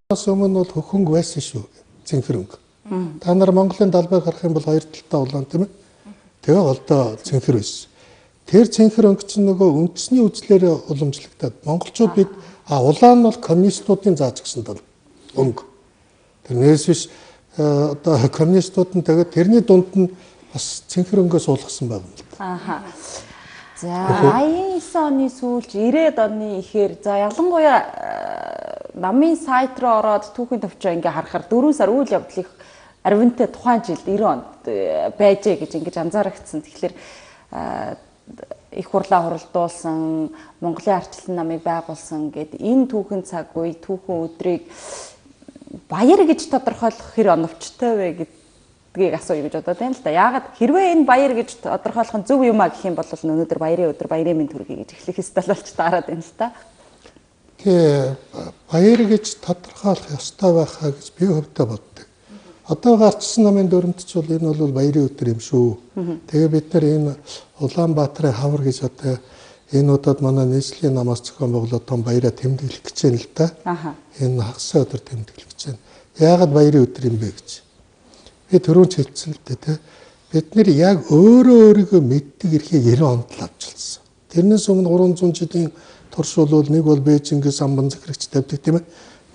Өмнө бол хөхөнг байсан шүү. Цэнхэр өнгө. Та нар Монголын далбайг харах юм бол хоёр талтай улаан тийм ээ. Тэгээ голдоо цэнхэр байсан. Тэр цэнхэр өнгө чинь нөгөө үндэсний үзлээр уламжлагдаад монголчууд бид улаан нь бол коммунистуудын зааж гисэн дал өнгө. Тэрнээс биш одоо коммунистууд нь тэгээд тэрний дунд нь бас цэнхэр өнгөө суулгасан байна л да. Ааха. За 89 оны сүүлч 90-ад оны ихээр за ялангуяа намын сайт руу ороод түүхийн төвчөө ингээ харахаар 4 сар үйл явдлыг арвинтай тухайн жил 90 онд байжээ гэж ингэж анзаарагдсан. Тэгэхээр их хурлаа хуралдуулсан, Монголын арчлан намыг байгуулсан гэд энэ түүхэн цаг үе, түүхэн өдрийг баяр гэж тодорхойлох хэр оновчтой вэ гэдгийг асууя гэж бодоод байна л да. Яагаад хэрвээ энэ баяр гэж тодорхойлох нь зөв юм а гэх юм бол өнөөдөр баярын өдөр баярын мэнд хүргэе гэж эхлэх ёстой болж таарад байна л да. Тэгээ баяр гэж тодорхойлох ёстой байхаа гэж би хөвдөө боддог. Одоо гарчсан намын дүрмтч бол энэ бол баярын өдөр юм шүү. Тэгээ бид нар энэ Улаанбаатарын хавар гэж одоо энэ удаад манай нийслэлийн намаас зохион байгуулаад том баяраа тэмдэглэх гэж байна л да. Энэ хагас өдөр тэмдэглэх гэж байна. Яагаад баярын өдөр юм бэ гэж. Би түрүүн хэлсэн л дээ. Бид нэр яг өөрийгөө мэддэг эрхийг 90 онд л авчилсан. Тэрнээс өмнө 300 жилийн турш бол нэг бол Бээжингээс амбан захирагч тавьдаг тийм ээ.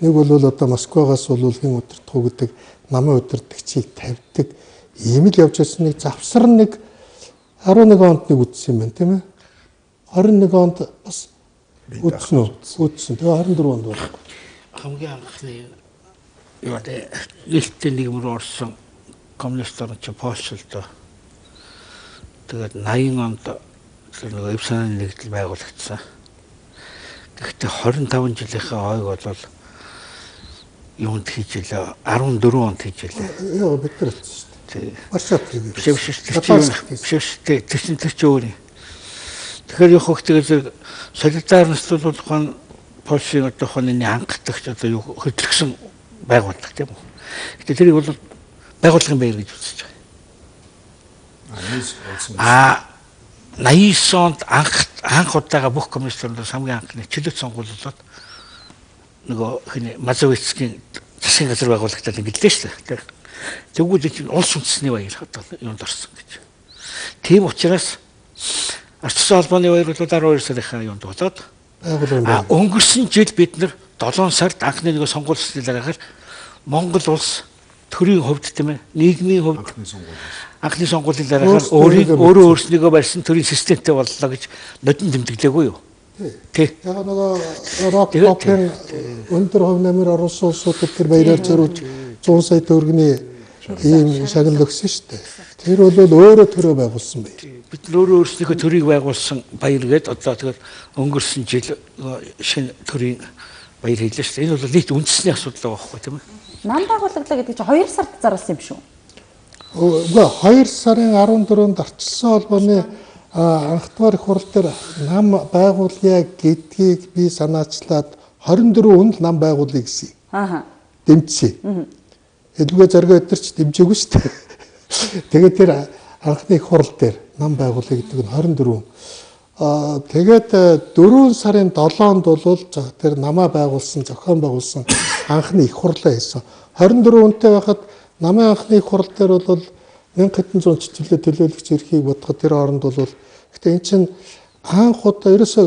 Нэг бол одоо Москвагаас бол хэн өдөртгөө гэдэг намын өдөртөгчийг тавьдаг. Ийм л явж байсан нэг завсар нэг 11 онд нэг үтсэн юм байна тийм ээ. 21 онд бас үтсэн үү? Үтсэн. Тэгээ 24 онд байна. Хамгийн анхны юу вэ? Нийтдээ нэгмэр орсон коммунист орн чи Польшилд. Тэгээд 80 онд нэг эвсаны нэгдэл байгуулагдсан. Гэхдээ 25 жилийнхаа ойг бол юунд хийж илээ 14 онд хийж илээ. Яа бид нар хэлсэн шүү дээ. Варшавт хийгээ. Тэр чинь өөр юм. Тэгэхээр яг хөгтгөл солидарность бол ухаан Польшийн одоо ухааны хангалтлагч одоо юу хөдөлгсөн байгууллага тийм үү. Гэтэ тэрийг бол байгууллагын баяр гэж үзэж байгаа. 89 онд анх удаага бүх коммунистуудаас хамгийн анхны чөлөөт сонгуулиулаад нөгөө хин Мазовицкийн засгийн газар байгуулагдаад ингэлээ шүү дээ. Тэгвэл чинь улс үндэсний баяр одоо юунд орсон гэж. Тийм учраас Ардчилсан холбооны баяр бол 12 сарынхаа юунд болоод өнгөрсөн жил бид нар 7 сард анхны нэг сонгуулиусны дараагаар Монгол улс төрийн хувьд тийм ээ нийгмийн хувьд анхны сонгуулийн дараагаар өөрөө өөрснийгөө барьсан төрийн системтэй боллоо гэж нодон тэмдэглээгүй юу? Тий. Яг нөгөө Рокфеллерийн өндөр хувь нэмэр оруулсан улсуудад тэр баяраар зориулж 100 сая төгрөгийн ийм шагнал өгсөн шүү дээ. Тэр бол өөрөө төрөө байгуулсан байр. Бид өөрөө өөрснийхөө төрийг байгуулсан баяр гээд одоо тэгээд өнгөрсөн жил шинэ төрийн баяр хийлээ шүү дээ. Энэ бол нийт үндэсний асуудал байгаа байхгүй тийм ээ. Нам байгуулаглаа гэдэг чинь 2 сард зарласан юм шүү. Үгүй 2 сарын 14-нд Ардчилсан холбооны анх дугаар их хурал дээр нам байгуулъя гэдгийг би санаачлаад 24 нам байгуулъя гэсэн. Дэмжсэн. Эдгээр зоргоо өдөрч дэмжээгүй шүү дээ. Тэгээд тэр анхны их хурал дээр нам байгуулъя гэдэг нь 24. Тэгээд 4 сарын 7-нд бол тэр намаа байгуулсан, зохион байгуулсан анхны их хурлаа хийсэн. 24 үнэтэй байхад намын анхны их хурал дээр бол 1700 чиглэлээ төлөөлөгч эрхийг бодоход тэр хооронд бол гэхдээ эн чинь анх удаа ерөөсөө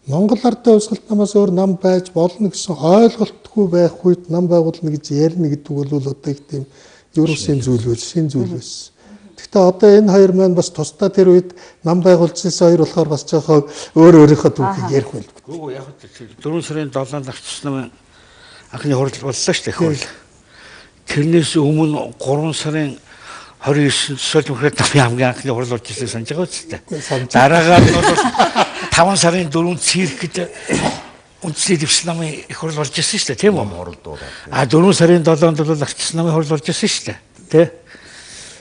Монгол ардын хувьсгалт намаас өөр нам байж болно гэсэн ойлголтгүй байх үед нам байгуулна гэж ярина гэдэг бол одоо их тийм ерөөсөн зүйл биш, шин зүйл биш. Гэхдээ одоо энэ хоёр маань бас тусдаа тэр үед нам байгуулжсэн хоёр болохоор бас жоохон өөрийнхөө түүхийг ярих байл. Үгүй яг 4 сарын 7-нд Ардчилсан намын анхны хурал боллоо шүү дээ хурал. Тэрнээс өмнө 3 сарын 29-нд Социал-демократ намын хамгийн анхны хурал болж ирсэн санаж байгаа үстэй. Дараагаар нь бол 5 сарын 4-нд циркэд үндэсний дэвшил намын их хурал болж ирсэн шүү дээ тийм үү? 4 сарын 7-нд бол Ардчилсан намын хурал болж ирсэн шүү дээ. Тэ?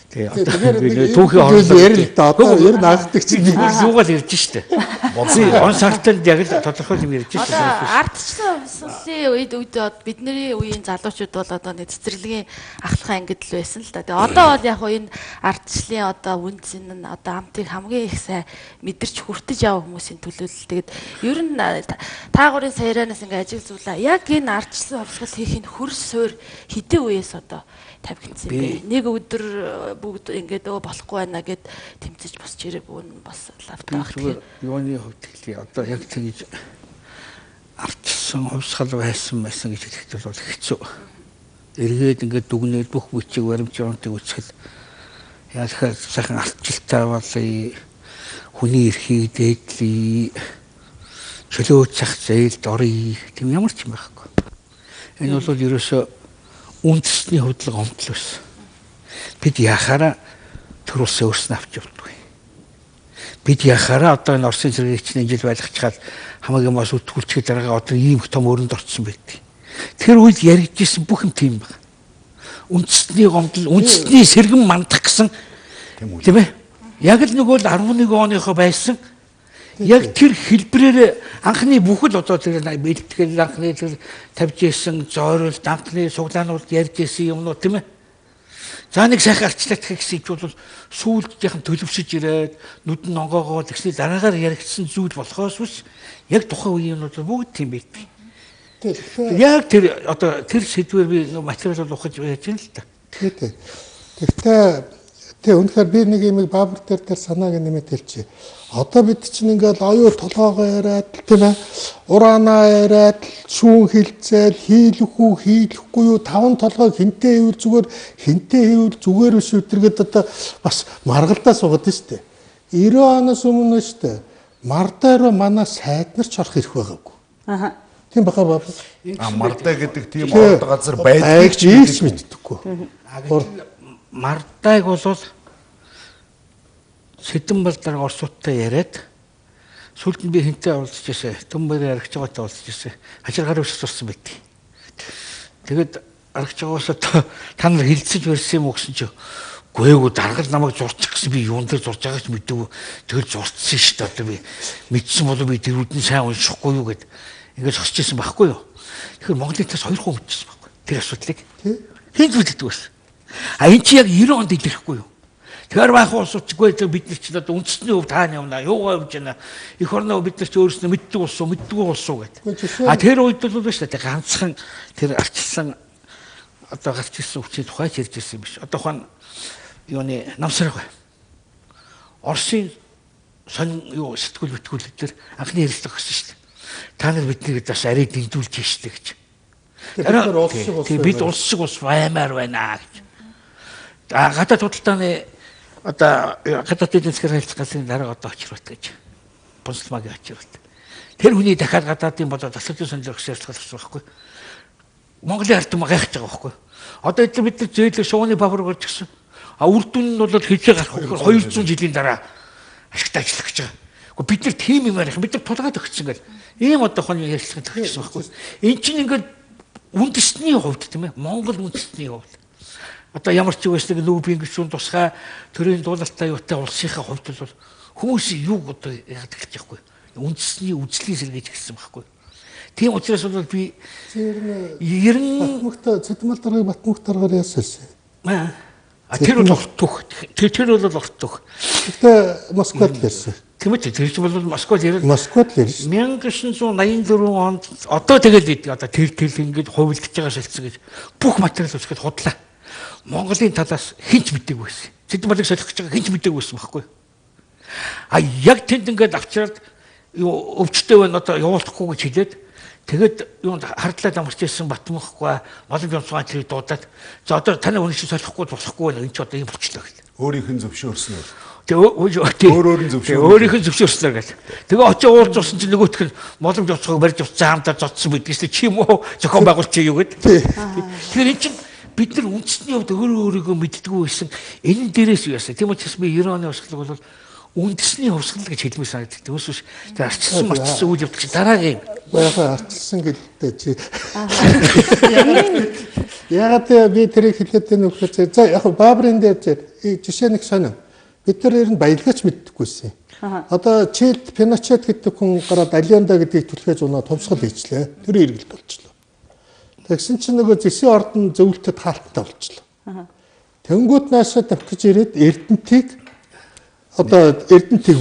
Тэгээ түүхийн хорлол ярил да одоо ер нь анхдаг чинь юугаар ярьж штэ. Он сартанд яг л тодорхой юм ярьж штэ. Ардчлалын хувьслын үед бидний үеийн залуучууд бол одоо нэг цэцэрлэгийн ахлах ангид л байсан л да. Тэгээ одоо бол яг энэ ардчлалын одоо үнцэн нь одоо амтыг хамгийн их сайн мэдэрч хүртэж яваа хүмүүсийн төлөөлөл. Тэгээд ер нь таагуурын саяранаас ингээ ажиглуулаа. Яг энэ ардчлалын хувьсгал хийхин хөрс суур хэдэн үеэс одоо тавигдсан бэ? Нэг өдөр бүгд ингээд болохгүй байна гэд тэмцэж босч ирээ бүгд бас лавтаа тэгэхээр юуны хувьд хэлээ. Одоо яг тэгж ардчилсан хувьсгал байсан гэж хэлэхэд бол хэцүү. Эргээд ингээд дүгнээд бүх хүчийг баримтжуулалтыг үсгэл яалахаар сайхан ардчилтаа болъё. Хүний эрхийг дээдлэе. Чөлөө цах зээлд оръё. Тэм ямар ч юм байхгүй. Энэ бол ерөөсөө үндэсний хөдлөг омтол байсан. Бид яхаараа төр улсын өөрснөө авч явдгүй. Бид яхаараа одоо энэ Оросын зэрэгчний жил байлгачаад хамаагийн бас үтгүүлчгээ дараагаа одоо ийм их том өрөнд орсон байдаг. Тэр үед яригдсэн бүх юм тийм байна. Үндэсний гомдол, үндэсний сэргэн мандах гэсэн тийм ээ. Яг л нөгөө 11 оныхоо байсан. Яг тэр хэлбэрээр анхны бүхэл одоо тэр бэлтгэл анхны тэр тавьж исэн зорилт анхны суглаанууд ярьж исэн юмнууд тийм ээ. За нэг сайхан арчлалт гэсэн чинь бол сүүлд яхан төлөвшөж ирээд нүд нь онгоогоо тэгсний дараагаар яригдсан зүйл болохоос биш яг тухайн үеийн юмнууд бүгд тийм байдаг. Яг тэр одоо тэр сэдвээр би материал ухаж байж байна л да. Тэгтээ үнэхээр би нэг юм баабар дээр санааг нэмээд хэлчихье. Одоо бид чинь ингээл оюу толгоогоо яриад тийм ээ ураанаа яриад шүүн хилцээл хийлэхгүй хийлэхгүй юу таван толгой хинтээ хийвэл зүгээр биш үтэргээд одоо бас маргалдаа суугаад штэ 90 оноос өмнө штэ мардаа руу манай сайд нар ч орох ирэх байгаагүй. Тийм баха баба. Мардаа гэдэг тийм орд газар байдаг ч ийж мэддэггүй. Мардааг бол Сэдэн балдар орсуудтай яриад сүүлд нь би хинтээ уулзж ирсэн. Төмбөр аргач байгаатай уулзж ирсэн. Хажиргаар өсөж сурсан байт. Тэгэд аргач байгаас та нар хилцэж барьсан юм уу гэсэн чинь гээгүй даргал намайг зурчих гэсэн би юун дээр зурж байгаач мэдээгүй. Тэгэл зурцсан шүү дээ. Одоо би мэдсэн болов би дэрүүдэн сайн уншихгүй юу гэд ингэж хосч ирсэн байхгүй юу. Тэгэхээр Монголын тас 2 хүн мэдчихсэн байхгүй. Тэр асуудлыг. Хинт мэддэг байсан. Энэ чи яг 90 онд илэрхгүй юу. Тэгэхээр байх уусчгүй бид нар ч одоо үндэсний хөв тааны юмнаа юугаа явж байна. Эх орноо бид нар ч өөрснөө мэддэг болсон гэдэг. Тэр үед бол биш та ганцхан тэр арчилсан одоо гарч ирсэн хүчний тухайч ярьж ирсэн биш. Одоо хон юуны намсраг бай. Оросын сонин юу сэтгүүл битгүүлэлтэр анхны ярилцлага өгсөн шүү дээ. Та нар биднийг бас арай дэмжүүлж штэ гэж. Бид улс шиг ус баймаар байна гэж. Гадаад худалдааны одоо гадаад эдийн засгийн хэлцгээсийн дараа одоо очирват гэж бонслмагийн очирват. Тэр хүний дахиад гадаадын болоод засгийн сонирхол хэрэгсэлцэл авсан байхгүй. Монголын ард түмэн гайхаж байгаа байхгүй. Одоо эдгээр бид нар зөөлөг шууны бавар болж гисэн. Үр дүн нь бол хэлцээ гарах 200 жилийн дараа ашигтай ажиллах гэж байгаа. Гэхдээ бид нар тийм юм ярих. Бид нар тулгаад өгсөн гэл. Ийм одоо хоны ярьцлага төгссөн байхгүй. Энд чинь ингээд үндэсний хувьд тийм ээ. Монгол үндэсний хувьд. Одоо ямар ч үгүйсэг нүүбийн гүшүүн тусгай төрийн дуулалтаа юутай улсынхаа хувьд бол хүмүүсийн юу одоо яагаад гэж яахгүй. Үндэсний үзлийн сэргийж гисэн байхгүй. Тийм учраас бол би 90 Цэдмэлдрийн Батмухтаргаар яасан. Тэр бол ортох. Тэр бол ортох. Гэтэ Москвад ярьсан. Тийм үү? Тэр чинь бол Москвад ярьсан. 1984 онд одоо тэгэл идэг. Одоо тэр ингэж хувилдаж байгаа шалтгаан гэж бүх материал үзэхэд худлаа. Монголын талаас хинч мэддэг байсан. Цэдмэлдрийг солих гэж байгаа хинч мэддэг байсан байхгүй. Яг тэнд ингээд авчираад өвчтэй байна одоо явуулахгүй гэж хэлээд тэгээд юунд хардлаад амарч ирсэн Батмахгүй Молон Бямцгаан тэрийг дуудаад за одоо таны хүн шиг солихгүй болохгүй байна энэ ч одоо юм болчлоо гэл. Өөрийнх нь зөвшөөрснөөр. Өөрөөр нь зөвшөөрснөөр гэл. Тэгээ очиж уулзсан чинь нөгөөх нь Молон Бямцгааг барьж авсан хамтаа зодсон бидгээс чи юм уу зохион байгуулчих юу гэд. Тэгэхээр эн чинь бид нар үндэсний хувьд өөрийгөө мэддэггүй байсан. Энэ дээрээс юу яасан. Тийм учраас би 90 оны хувьсгал бол үндэсний хувьсгал гэж хэлмээр санагддаг. Түүнээс биш тэр арчилсан марчилсан үйл явдал чи дараагийн байга арчилсан гэлтэй чи Ягаад би тэрийг хэлээд байна вэ гэхээр за яг Баабрын дээр жишээ нэг сонин. Бид нар ер нь баялгаач мэддэггүйсэн. Одоо Чилд Пиночет гэдэг хүн гараад Алианда гэдгийг түлхээж унаа томсгол хийчлээ. Тэр эргэлт болчихлоо. Тэгсэн чинь нөгөө зэсийн ордон зөвлөлтөд хаалттай болчихлоо. Тэнгүүд наашаа давхиж ирээд Эрдэнтийг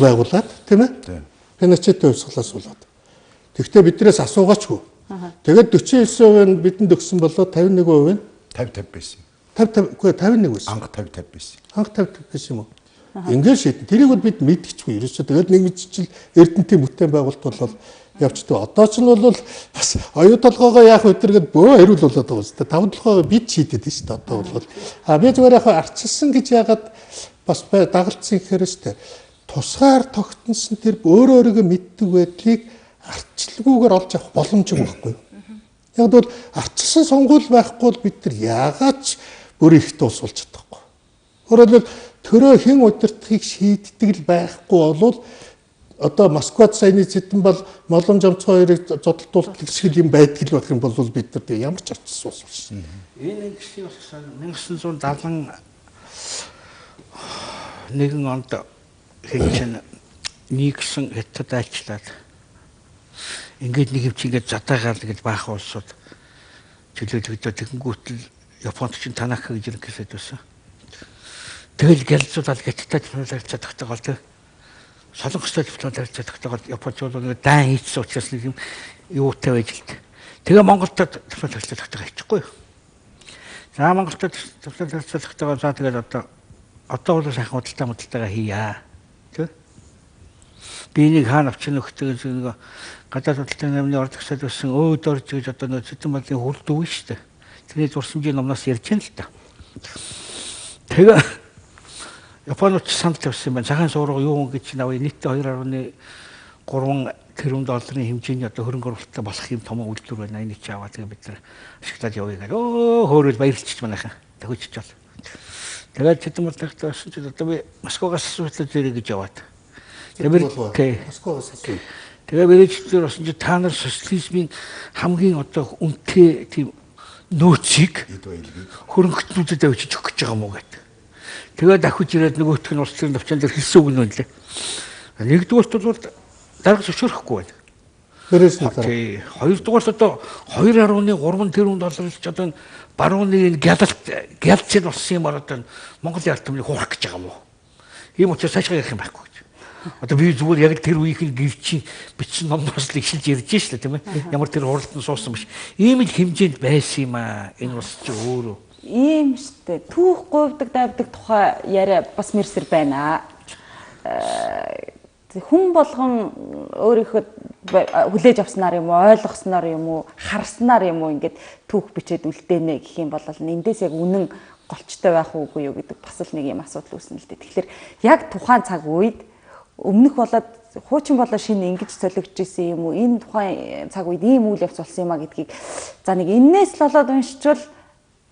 байгуулад тийм ээ. Пиночетийн хувьсгалаас болоод. Тэгвэл биднээс асуугаачгүй. Тэгээд 49% нь бидэнд өгсөн болоо 51% нь 50 байсан. 51 байсан. Анх 50 байсан. Анх 50 байсан юм уу? Ингээд шийдэн. Тэрийг бол бид мэдчихгүй ерөөсөө. Тэгээд нэг мэдчихэл Эрдэнтийн бүтээн байгуулалт бол явчдаг. Одоо ч нь бол бас оюу толгоогоо яах өдөргөд бөө хариул болоод байгаа үстэй. 5-7 бид шийдэд шүү дээ. Одоо бол би зүгээр яг арчилсан гэж яагаад бас дагалцсан гэхээр шүү дээ. Тусгаар тогтносон тэр өөрөө мэддэг байдлыг арчилгүйгээр олж авах боломжгүй байхгүй юу? Яг бол арчилсан сонгуул байхгүй бол бид нар яагаад ч бүр их тус болж чадахгүй. Өөрөөр хэлбэл төрөө хэн удирдахыг шийддэг л байхгүй болвол одоо Москвад саяны зэдэн бол молон жамцгой хоёрыг зодтолдуулах шиг юм байдаг л байх юм бол бид нар ямар ч арчилсан ус биш. Энэ ингэсэн бас 1971 онд хэмжин нэгсэн хятад айлчлаад ингээд нэг хэмжин ингээд задаагаар гэж баах улсууд чөлөөлөгдөө тэгэнгүүтэл Японд чинь Танака гэж юм хэлээд байсан. Тэгэл гэлзүүлэл хятадтай харилцаа тогтоогоо тэг. Солонгостой харилцаа тогтоогоо Японч бол даан хийсэн учраас нэг юм юутай байж л тэг. Тэгээ Монголтой харилцаа тогтоогоо хийчихгүй юу? За Монголтой харилцаа тогтоогоо за тэгэл одоо бол сайхан худалдаатайгаа хийя. Тэг. Би нэг хаан авчин нөхдөг нэг гадаад худалдааны намны ордогсод байсан өөд орж гэж одоо нөө Цэцэн балын хурд үгүй шүү дээ. Тэрний зурсамжийн номноос ярьж байна л да. Тэгээ Японууд санд тавьсан байна. Цагаан суурга юу гэж наваа нийтдээ 2.3 тэрбум долларын хэмжээний одоо хөрөнгө оруулалттай болох юм том үйлдвэр байна. Энийг ч аваад тэгээ бид нар ашиглаад явъя гэх. Хөөрөл баярлчих манайхан. Төгөжч бол. Тэгээд Цэцэн балтай байсан ч одоо би Москвагаас асуулт зэрэг гэж яваад. Тэгээ бэрэж дээр болсон чи та нар социализмын хамгийн одоо үнэтэй тийм нөөцийг хөрөнгөтнүүдэд авчиж өгөх гэж байгаа юм уу гэдэг. Тэгээд дахиж ирээд нөгөөх нь улс төрийн төвчөн дээр хэлсэн үг нь лээ. Нэгдүгээрт бол дарга зөвшөөрөхгүй байна. Хоёрдугаарт одоо 2.3 тэрбум долларч одоо барууны гялцэл болсон юм одоо Монголын ард түмнийг хуурах гэж байгаа юм уу? Ийм учраас цаашгаа ярих юм байхгүй гэж. Одоо би зүгээр яг тэр үеийн гэрчийн бичсэн номноос л ихшилж ярьж шээ тийм ээ. Ямар тэр хуралд нь суусан биш. Ийм л хэмжээнд байсан юм аа. Энэ бас ч өөрөө. Ийм штэ. Түүх говьдаг давдаг тухай яриа бас мэрсэр байна. Хүн болгон өөрийнхөө хүлээж авснаар юм уу, ойлгосноор юм уу, харснаар юм уу ингээд түүх бичээд үлдээнэ гэх юм бол эндээс яг үнэн голчтой байх уугүй юу гэдэг бас л нэг юм асуудал үүснэ л дээ. Тэгэхээр яг тухайн цаг үед өмнөх болоод хуучин болоо шинэ ингэж солигдож исэн юм уу, энэ тухайн цаг үед ийм үйл явц болсон юм а гэдгийг за нэг энээс л болоод уншичвал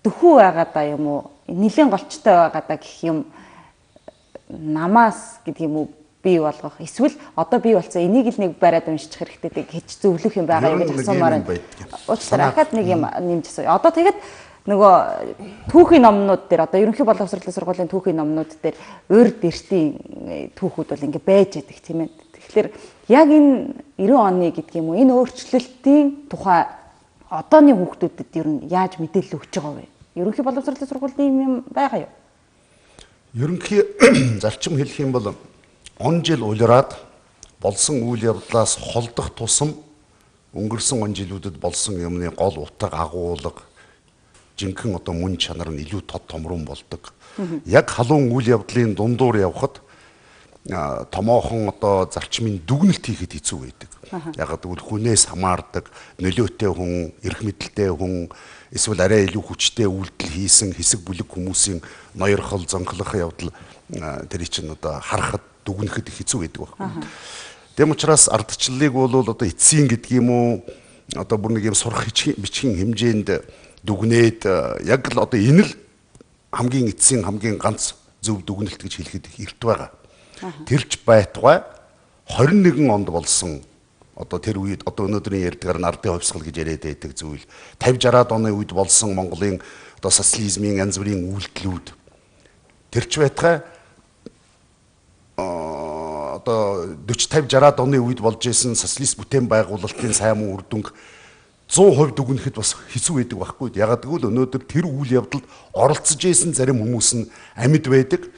дөхүү байгаа даа юм уу, нэлийн голчтой байгаа даа гэх юм намаас гэдэг юм уу бий болгох. Эсвэл одоо бий болсон энийг л нэг бариад уншчих хэрэгтэй гэж зөвлөх юм байгаа юу гэж асуумаар байна. Уучлаарай ахад нэг юм нэмж асууя. Одоо тэгээд нөгөө түүхийн номнууд дээр одоо ерөнхий боловсролын сургуулийн түүхийн номнууд дээр урд эртийн түүхүүд бол ингэ байж байдаг тийм ээ. Тэгэхээр яг энэ 90 оны гэдэг юм уу энэ өөрчлөлтийн тухай одооны хүүхдүүдэд ер нь яаж мэдээлэл өгч байгаа вэ? Ерөнхий боловсролын сургуулийн юм байгаа юу? Ерөнхий зарчим хэлэх юм бол он жил улираад болсон үйл явдлаас холдох тусам өнгөрсөн он жилүүдэд болсон юмны гол утга агуулга жинхэнэ одоо мөн чанар нь илүү тод томрон болдог. Яг халуун үйл явдлын дундуур явхад томоохон одоо зарчмын дүгнэлт хийхэд хэцүү байдаг. Яг гэвэл хүнээс хамаардаг, нөлөөтэй хүн, эрх мэдэлтэй хүн, эсвэл арай илүү хүчтэй үйлдэл хийсэн хэсэг бүлэг хүмүүсийн ноёрхол, зонхлох явдал тэрий чинь одоо харахад дүгнэхэд хэцүү байдаг байна. Тэм учраас ардчлалыг бол одоо эцсийн гэдэг юм уу одоо бүр нэг юм сурах бичгийн хэмжээнд дүгнээд яг л одоо энэ л хамгийн эцсийн хамгийн ганц зөв дүгнэлт гэж хэлэхэд эрт байгаа. Тэрч байтугай 21 онд болсон одоо тэр үед одоо өнөөдрийн ярьдгаар нь ардын хувьсгал гэж яриад байдаг зүйл 50 60-аад оны үед болсон Монголын одоо социализмын янз бүрийн үйлдэлүүд тэрч байтгай одоо 40 50 60-аад оны үед болж исэн социалист бүтээн байгуулалтын сайн муу үр дүнг 100% дүгнэхэд бас хэцүү байдаг байхгүй. Ягаад гэвэл өнөөдөр тэр үйл явдалд оролцож исэн зарим хүмүүс нь амьд байдаг.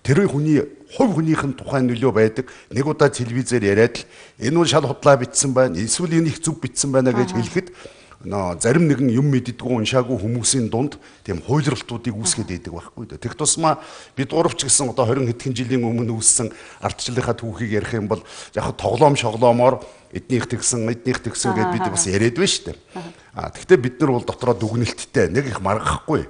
Тэр хүний хувь хүнийхэн тухайн нөлөө байдаг. Нэг удаа телевизээр яриад л энэ нь шал худлаа битсэн байна. Эсвэл энэ их зөв битсэн байна гэж хэлэхэд зарим нэгэн юм мэддэггүй уншаагүй хүмүүсийн дунд тийм хуйлралтуудыг үүсгэж идэг байхгүй. Тэг тусмаа бид гуравч гэсэн одоо 20 хэдхэн жилийн өмнө үүссэн ардчлалынхаа түүхийг ярих юм бол яг тоглоом шоглоомоор эднийх тэгсэн гэдээ бид бас яриад байна шүү дээ. Тэгэхдээ бид нар бол дотроо дүгнэлттэй нэг их маргахгүй.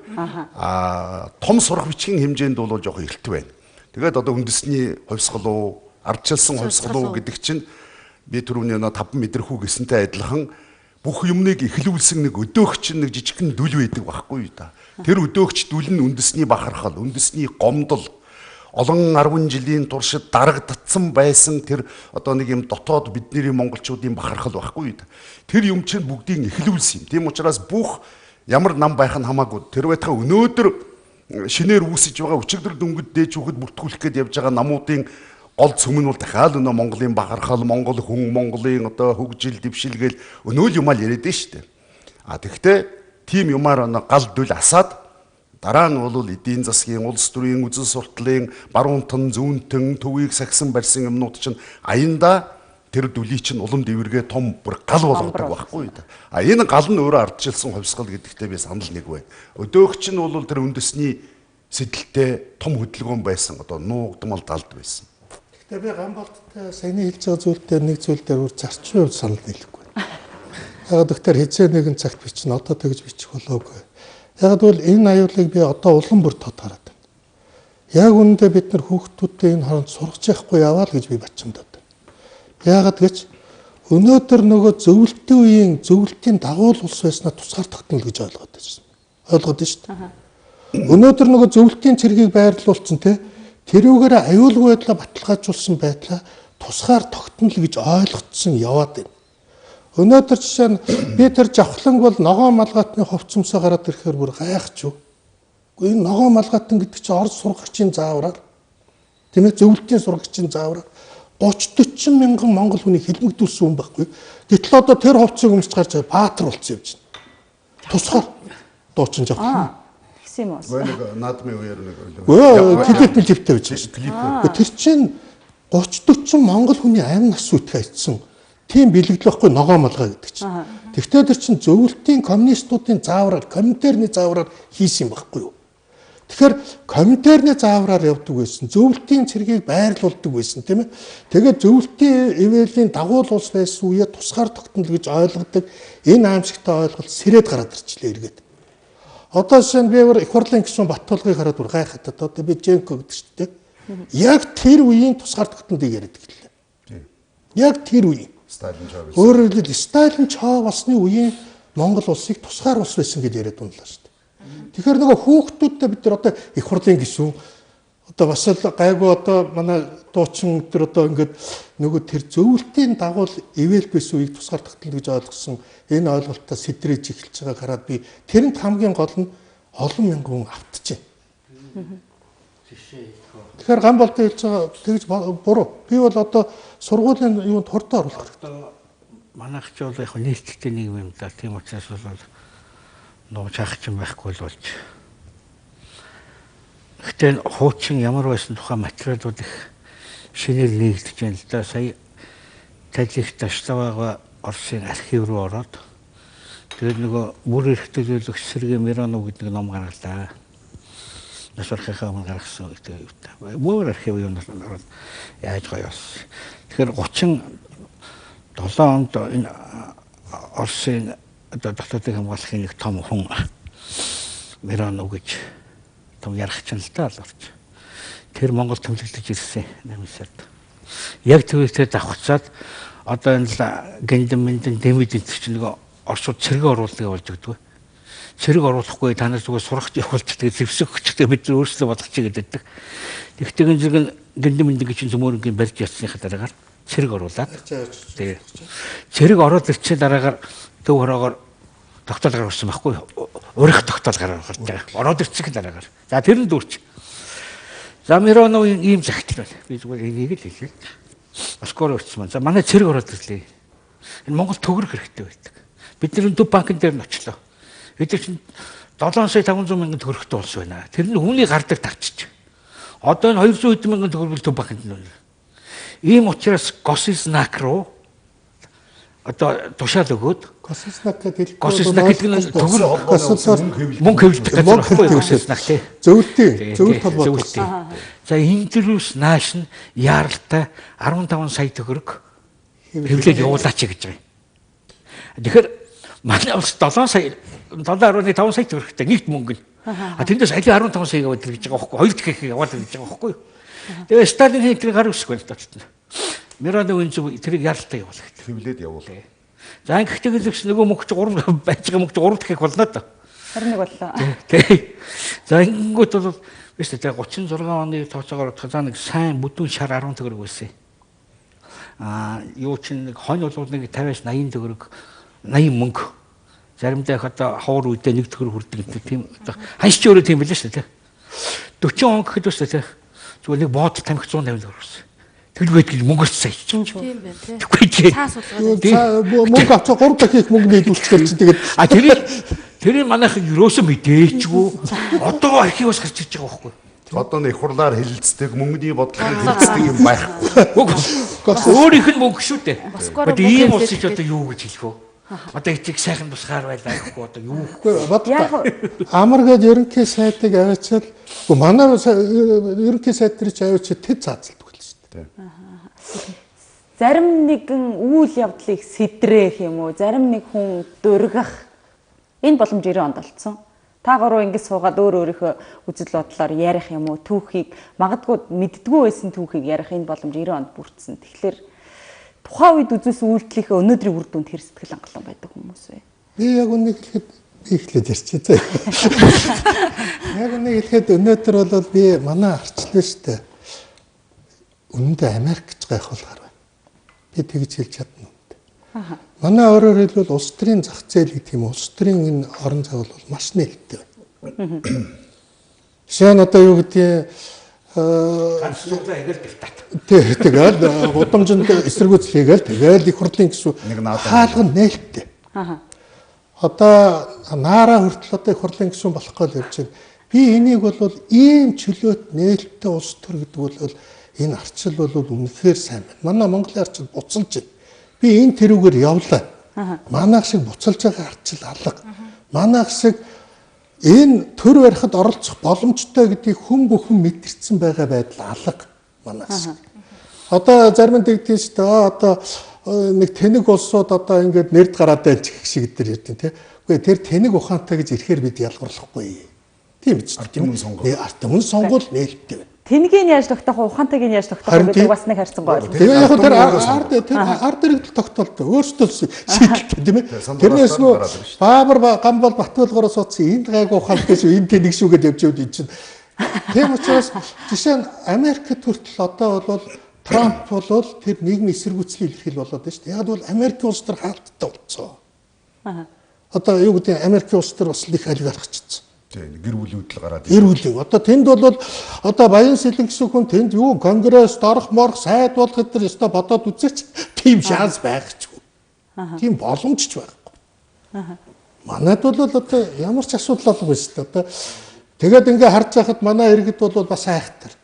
Том сурах бичгийн хэмжээнд бол жоохон эрт байна. Тэгээд одоо үндэсний хувьсгал уу, ардчилсан хувьсгал уу гэдэг чинь би түрүүний 5 мэдрэхүү гэсэнтэй адилхан бүх юмныг эхлүүлсэн нэг өдөөгч нэг жижигхэн дүл байдаг байхгүй юу та. Тэр өдөөгч дүл нь үндэсний бахархал, үндэсний гомдол олон 10 жилийн туршид дарагдсан байсан тэр одоо нэг юм дотоод бидний монголчуудын бахархал байхгүй юу. Тэр юм чинь бүгдийг эхлүүлсэн юм. Тийм учраас бүх ямар нам байх нь хамаагүй. Тэр байтхаа өнөөдөр шинээр үүсэж байгаа өчигдөр дөнгөд дээж хүүхэд бүртгүүлэх гээд явж байгаа намуудын гол цөмөн бол дахиад өнөө Монголын бахархал, Монгол хүн, Монголын одоо хөгжил, дэвшилгээл өнөө л юмаа л яриад байна шүү дээ. Тэгэхдээ тийм юмар гал дүл асаад дараа нь бол эдийн засгийн, улс төрийн үзэл сурталын, баруунтан, зүүнтэн, төвийг сахисан барьсан юмнууд чинь аяндаа тэр дүлий чинь улам дэвэргээ том бүр гал болгодог байхгүй юу. Энэ гал нь өөрөө ардчилсан хувьсгал гэдэгтээ би санал нэг байна. Өдөөгч нь бол тэр үндэсний сэдэлтэй том хөдөлгөөн байсан одоо нуугдмал далд байсан. Гэхдээ би Гамболттой саяны хэлж байгаа зүйл дээр нэг зүйл дээр өөр зарчмын хувьд санал нийлэхгүй. Яг доктор хизээ нэгэн цагт бичнэ одоо тэгж бичих болоогүй. Яг бол энэ аюулыг би одоо улам бүр тодорхойлоод байна. Яг үүндээ бид нар хүүхдүүдтэй энэ хооронд сургаж явахгүй яваа л гэж би бачимдаад байна. Яагаад гэж өнөөдөр нөгөө зөвлөлтийн үеийн зөвлөлтийн дагуул улс байснаа тусгаар тогтнол гэж ойлгоод байсан. Ойлгоод байна шүү дээ. Өнөөдөр нөгөө зөвлөлтийн цэргийг байрлуулсан те тэрүүгээр аюулгүй байдлаа баталгаажуулсан байдлаа тусгаар тогтнол гэж ойлгоцсон яваад байна. Өнөөдөр жишээ нь би тэр жавхланг бол ногоо малгайтны хувцсамсаа гараад ирэхээр бүр гайхаж юу. Гэхдээ энэ ногоо малгайтан гэдэг чинь орос сургагчийн заавраар тийм ээ зөвлөлтийн сургагчийн заавраар 30-40 мянган монгол хүний хилмигдүүлсэн хүн байхгүй. Гэтэл одоо тэр хувцсыг өмсч гарч баатар болсон явж байна. Тусгаар дуучин жавхлан. Тэгсэн юм уу? Нэг наадмын үеэр нэг клиптэй байж байна. Тэр чинь 30-40 монгол хүний амь нас үтгэ айтсан. Тийм бэлэгдэл байхгүй ногоо малгай гэдэг чинь. Тэгвэл тэр чинь зөвлөлтийн коммунистуудын заавраар, коминтерны заавраар хийсэн юм байхгүй юу? Тэгэхээр коминтерны заавраар явдаг байсан. Зөвлөлтийн цэргийг байрлуулдаг байсан, тийм ээ. Тэгээд зөвлөлтийн ивэлийн дагуул улс байсан үе тусгаар тогтнол гэж ойлгодог энэ аимшигтай ойлголт сэрээд гараад ирчлээ эргээд. Одоо шинэ би их хурлын гишүүн Баттулгыг хараад бүр гайхаад одоо би Женко гэдэг шүү дээ. Яг тэр үеийн тусгаар тогтнолыг яриад гэлээ. Яг тэр үеийн өөрөөр хэлбэл Сталин чоо болсны үеийн Монгол улсыг тусгаар улс байсан гэж яриад унлаа шүү дээ. Тэгэхээр нөгөө хүүхдүүдтэй бид нар одоо их хурлын гишүүн одоо бас л гайгүй одоо манай дуучин өдр одоо ингээд нөгөө тэр зөвлөлтийн дагуул ивэл байсан үеийг тусгаар тогтнол гэж ойлгосон энэ ойлголтоо сэтрэж эхэлж байгааг хараад би тэрэнд хамгийн гол нь олон мянган хүн автчихэ. Тэгэхээр Гамболтын хэлж байгаа тэгж буруу. Би бол одоо сургуулийн юунд хордоо оруулах хэрэгтэй. Манайх ч бол яг нийтдээ нийгэм юм да. Тийм учраас бол нууж хах юм байхгүй л болж. Гэхдээ хуучин ямар байсан тухай материалууд их шинээр нэгдэж байна л да. Сая Талих Таштавага Оросын архив руу ороод тэгээд нөгөө бүр эрхтөлөлөх Сергей Миронов гэдэг ном гаргалаа. Насвархахаа мөн гаргасан гэдэг юм та. Бүр архив юм ороод яаж гоё болсон. Тэгэхээр 37 онд энэ Оросын дотоодыг хамгаалахын нэг том хүн Миронов гэж том ярахчин л таа л орч. Тэр Монгол төвлөгдөж ирсэн 8 сард. Яг төвлөгтөд давхцаад одоо энэ гэндэм мэндэн дэмэд чинь нэг Оросууд цэрэг оруулалтыг болж өгдөг. Цэрэг оруулахгүй танаас зүгээр сурах явуулдаг зэвсэг хүчтэй бид өөрсдөө болгочих гэдэг. Тэгтээ энэ зэрэг гэндэм мэндэн чинь зөмөрөнгийн барьж ятсныхаа дараагаар цэрэг оруулаад. Тэгээ. Цэрэг ороод ирчээ дараагаар төв хороогоор тогтоол гаргасан байхгүй. Урих тогтоол гаргаж байгаа. Ороод ирчих дараагаар. За тэр нь дүүрч. За Мироновын ийм загт байна. Би зүгээр энийг л хэлээ. Оскор өрцмөн. За манай цэрэг ороод ирлээ. Энэ Монгол төгрөг хэрэгтэй байдаг. Бид нэр төв банкн дээр нь очлоо. Бид чинь 7,500,000 төгрөгтэй улс байна. Тэр нь хүний гар дээр тавьчих. Одоо энэ 200,000 төгрөг төв банкнд нь. Ийм учраас Госизнак руу одоо тушаал өгөөд Госизнак гэдэг нь төгрөг мөнгө хэвлэх гэдэг байхгүй Госизнак тий. Зөвлөлт холбоо. За энэ дөрвөөс нааш нь яаралтай 15 сая төгрөг хэвлээд явуулаач гэж байгаа юм. Тэгэхээр манай улс 7 сая 7.5 сая төгрөгтэй нэгт мөнгө нь. Тэндээс аль 15 сая яваад гэж байгаа байхгүй. Хоёр дахь яваад гэж байгаа байхгүй. Тэгээ Сталин хэвтрийг гар үсгүй л таацсан. Мироновын зөв тэрийг яалтаа явуулах. Хэвлээд явуул. За ингэхдээ л нөгөө мөнгө чи 3 байж байгаа мөнгө чи 3 дахь болно доо. 21 боллоо. Тий. За ингэнгүүт бол биш тэгээ 36 оны тооцоогоор бодоход нэг сайн бүдүүн шар 10 төгрөг байсан. Юу чинь нэг хонь бол нэг 50-аас 80 төгрөг 80 мөнгө. Заримдаа их одоо ховор үедээ 1 төгрөг хүрдэг гэдэг тийм ханьч ч өөрөө тийм байлаа шүү дээ. 40 он гэхэд бас тийм зүгээр нэг бод тамхи 150 төгрөг байсан. Төлөвөд гэж мөнгөс саяч. Тийм байна тий. Тэггүй тий. Цаас болгоод. Мөнгө авчаа 3 дахь их мөнгө нийлүүлчихэл чи тэгээд тэрийг манайхан юусоо мэдээчгүй. Одоо архиваас гарч ирж байгаа байхгүй. Одоо нэг хурлаар хилэлцдэг мөнгөний бодлогыг хилэлцдэг юм байхгүй. Өөрийнх нь мөнгө шүү дээ. Москваар ийм улс ч одоо юу гэж хэлэх вэ? Одоо эцэг сайхан тусгаар байлаа гэхгүй одоо юу амар гээд ерөнхий сайдыг аваачаад манай ерөнхий сайд дээр ч аваачаад тэд заацалдаг л шүү дээ. Зарим нэгэн үйл явдлыг сэдрээх юм уу? Зарим нэг хүн дургах энэ боломж 90 онд олцсон. Та гурав ингэж суугаад өөрийнхөө үзэл бодлоор ярих юм уу? Түүхийг магадгүй мэддгүү байсан түүхийг ярих энэ боломж 90 онд бүрдсэн. Тэгэхээр тухайн үед үзүүлсэн үйлдэлийнхээ өнөөдрийн үр дүнд хэр сэтгэл хангалуун байдаг хүмүүс вэ? Би яг үнийг хэлэхэд ихлээд ярьчих зэ. Яг үнийг хэлэхэд өнөөдөр бол би манай арчлаа штэ. Үнэндээ Америк гэж гайхуулгаар байна. Би тэгж хэлж чадна. Манай өөрөөр хэлбэл улс төрийн зах зээл гэх юм улс төрийн энэ орон зай бол маш нээлттэй байна. Жишээ нь одоо юу гэдгийг ганцлуулаа игээл диктат. Тэгээд удамжинд эсэргүүцэл хийгээл тэгээд их хурлын гишүүн хаалга нээлттэй. Одоо наара хүртэл одоо их хурлын гишүүн болох гол явж байна. Би энийг бол ийм чөлөөт нээлттэй улс төр гэдэг бол энэ арчил бол үнэхээр сайн байна. Манай Монголын арчил буцалж байна. Би энэ тэрүүгээр явлаа. Манайх шиг буцалж байгаа арчил алга. Манайх шиг энэ төр барихад оролцох боломжтой гэдгийг хүн бүхэн мэдэрсэн байгаа байдал алга манаас. Одоо зарим нь тэгдэж шүү дээ. Одоо нэг тэнэг улсууд одоо ингээд нэрд гараад байж гэх шиг дээр ярьдیں۔ Тэ. Үгүй тэр тэнэг ухаантай гэж ирэхээр бид ялгарлахгүй. Тийм биз дээ. Арт өмнө сонгуул нээлттэй байна. Тэнгийн яаж тогтоох вэ? Ухаантайг нь яаж тогтоох вэ гэдэг бас нэг харьцан гол. Тэгээ яг тэр ард дэрэгдэл тогтоолтой өөрсдөө шийдэлтэй тийм ээ. Тэрнээс нөө Баабар Гамбол Батболгороо суудсан энд гайгүй ухаантай шүү, энд тэнэг шүү гэж явж явд чинь. Тийм учраас жишээ нь Америкт хүртэл одоо бол Трамп бол тэр нийгмийн эсэргүүцлийн илэрхийл болоод байна шүү дээ. Яг бол Америкийн улс төр хаалттай болцсон. Одоо юу гэдэг Америкийн улс төр бас их олигархчихсан. Гэр бүлийн хөдөл гараад. Гэр бүлийн. Одоо тэнд бол одоо Баян Сэлэн гэсэн хүн тэнд юу конгресс дорох морох сайд болох гэдэг ёстой бодоод үзээч тийм шанс байгаагүй. Тийм боломж ч байхгүй. Манайд бол одоо ямар ч асуудал олгүй шүү дээ. Одоо тэгээд ингээ харж байхад манай иргэд бол бас айхтар.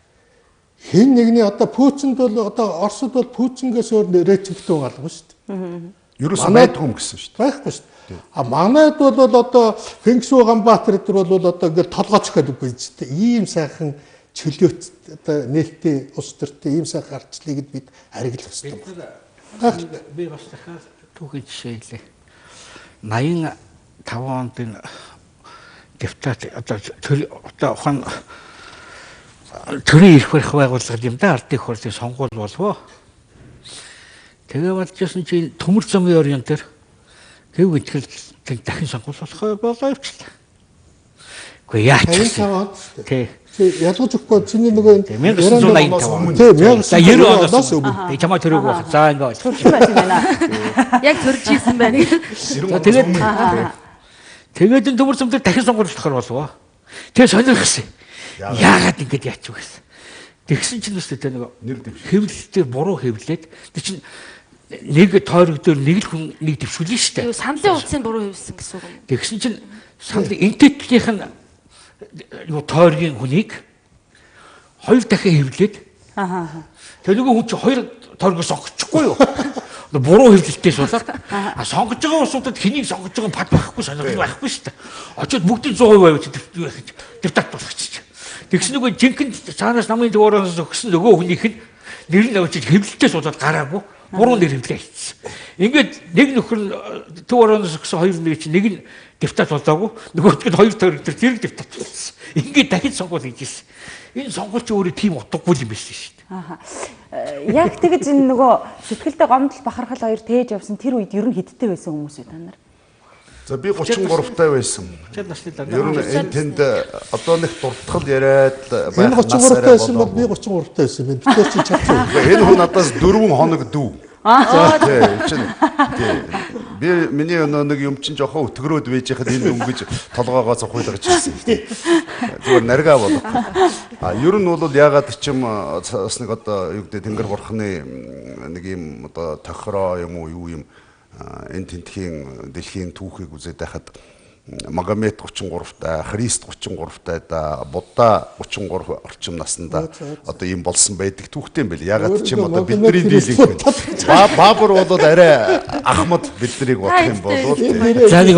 Хэн нэгний одоо Путинд бол одоо Оросд бол Путингээс өөр рэчигтэй галгүй шүү дээ. Ерөөсөө байдгүй юм гэсэн шүү дээ. Байхгүй шүү дээ. А манайд бол одоо Фэнксүү Ганбаатар дээр бол одоо ингээл толгойч гэдэг үгүй ч тийм ийм сайхан чөлөөт одоо нээлттэй улс төртэй ийм сайхан арчлыг бид хариглах хэрэгтэй байна. Би бас дахиад түүхий жишээ хэлье. 85 онд энэ депутат одоо ухаан төрийн эрх барих байгууллага юм да ардын хурлын сонгуул болвоо. Тэгээ болжсэн чи төмөр замын орон дээр гэв итгэл дахин сонгуул болох болоо явчлаа. Гэхдээ яач вэ? Тий. ялгаж өгөхгүй чиний нөгөө 1985 тийм За 90 оноос оноос өмнө. өмнө. Чамаа төрөг байх. За ингээд. Төрсөн байсан байна. Яг төрж ийсэн байна. Тэгээд энэ төмөр зэмдэр дахин сонгуулж болохоор болов. Тэгээ сонирхсан. Яагаад ингэж яачих вэ гэсэн. Тэгсэн чинь үстэй нөгөө хэвлэлтэй буруу хэвлээд тэг чинь нэг тойрогдоор нэг л хүн нэг дэвшүүлнэ шүү дээ. Юу саналын утсыг буруу хэвсэн гэсэн үг юм. Тэгсэн чинь санал энтетлийнх нь юу тойргийн хүнийг хоёр дахин хэвлээд тэр нөгөө хүн чинь хоёр тойргоо сонгочихгүй юу? Буруу хэвлэлтээс болоод сонгож байгаа усуудад хэнийг сонгож байгаа пад байхгүй сонирхол байхгүй шүү дээ. Очоод бүгдийн 100% байвч депутат болгочих. Тэгсэн нөгөө жинхэнэ цаанаас намын дугаараас өгсөн нөгөө хүнийх нь нэр нь авчиж хэвлэлтээс болоод гараагүй буруу нэр хэвлээ хийсэн. Ингээд нэг нөхөр нь дугаараас өгсөн хоёр нэг чинь нэг нь депутат болоогүй нөгөөдг нь хоёр тойрог төр зэрэг депутат болсон. Ингээд дахин сонгуул хийжсэн. Энэ сонгуул чи өөрөө тийм утгагүй юм байсан шүү дээ. Яг тэгэж энэ нөгөө сэтгэлдээ гомдол бахархал хоёр тээж явсан тэр үед ер нь хидтэй байсан хүмүүс үү та нар? За би 33 таа байсан. 30 насны дараа. Ер нь энэ тэнд одоо нэг дуртгал яриад Энэ 33 таа байсан бол би 33 таа байсан юм. Би тэр чинь чадчих. Энэ хүн надаас 4 хоног дүү. Тийм чинь би миний нэг юм чинь жоохон өтгөрөөд байж хахад энэ өнгөж толгоогоо цохиулгаж ирсэн. Зүгээр наргаа болов. Ер нь бол ягаад ч юм бас нэг одоо юу гэдэг Тэнгэр бурхны нэг юм одоо тохироо юм уу юу юм энэ тентхийн дэлхийн түүхийг үзээд байхад Магомед 33-таа, Христ 33-таа да, Будда 33 орчим наснда одоо ийм болсон байдаг түүхтэй юм байл. Ягаад ч юм одоо бидний дийлэнх Баабур бол арай Ахмад биднийг бодох юм бол За нэг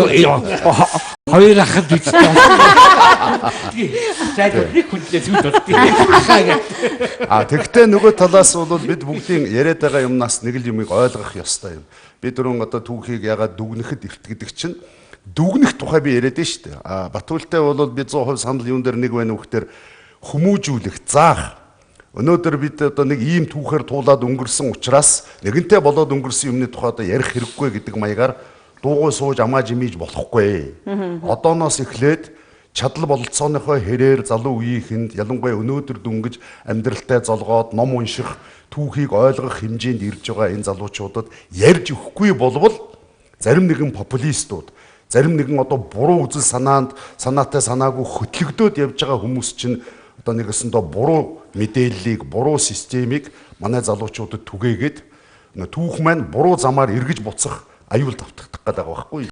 хоёр ахад үзсэн. За нэг хүнлээ зүг болдгийг. Тэгвэл нөгөө талаас бол бид бүгдийн яриад байгаа юмнаас нэг л юмыг ойлгох ёстой юм. Бид түрүүн одоо түүхийг ягаад дүгнэхэд эрт гэдэг чинь дүгнэх тухай би яриад нь шүү дээ. Батүлтэй бол би 100% санал юун дээр нэг байна вэ гэхээр хүмүүжүүлэх, заах. Өнөөдөр бид одоо нэг ийм түүхээр туулаад өнгөрсөн учраас нэгэнтээ болоод өнгөрсөн юмны тухай одоо ярих хэрэггүй гэдэг маягаар дуугүй сууж амаа жимиж болохгүй. Одооноос эхлээд чадал бололцооныхоо хэрээр залуу үеийнхэнд ялангуяа өнөөдөр дөнгөж амьдралтай золгоод ном унших, түүхийг ойлгох хэмжээнд ирж байгаа энэ залуучуудад ярьж өгөхгүй болвол зарим нэгэн популистууд, зарим нэгэн одоо буруу үзэл санаатай санаагүй хөтлөгдөөд явж байгаа хүмүүс чинь одоо нэгэсэндээ буруу мэдээллийг, буруу системийг манай залуучуудад түгээгээд түүх маань буруу замаар эргэж буцах аюул давтагдах гэдэг байгаа байхгүй.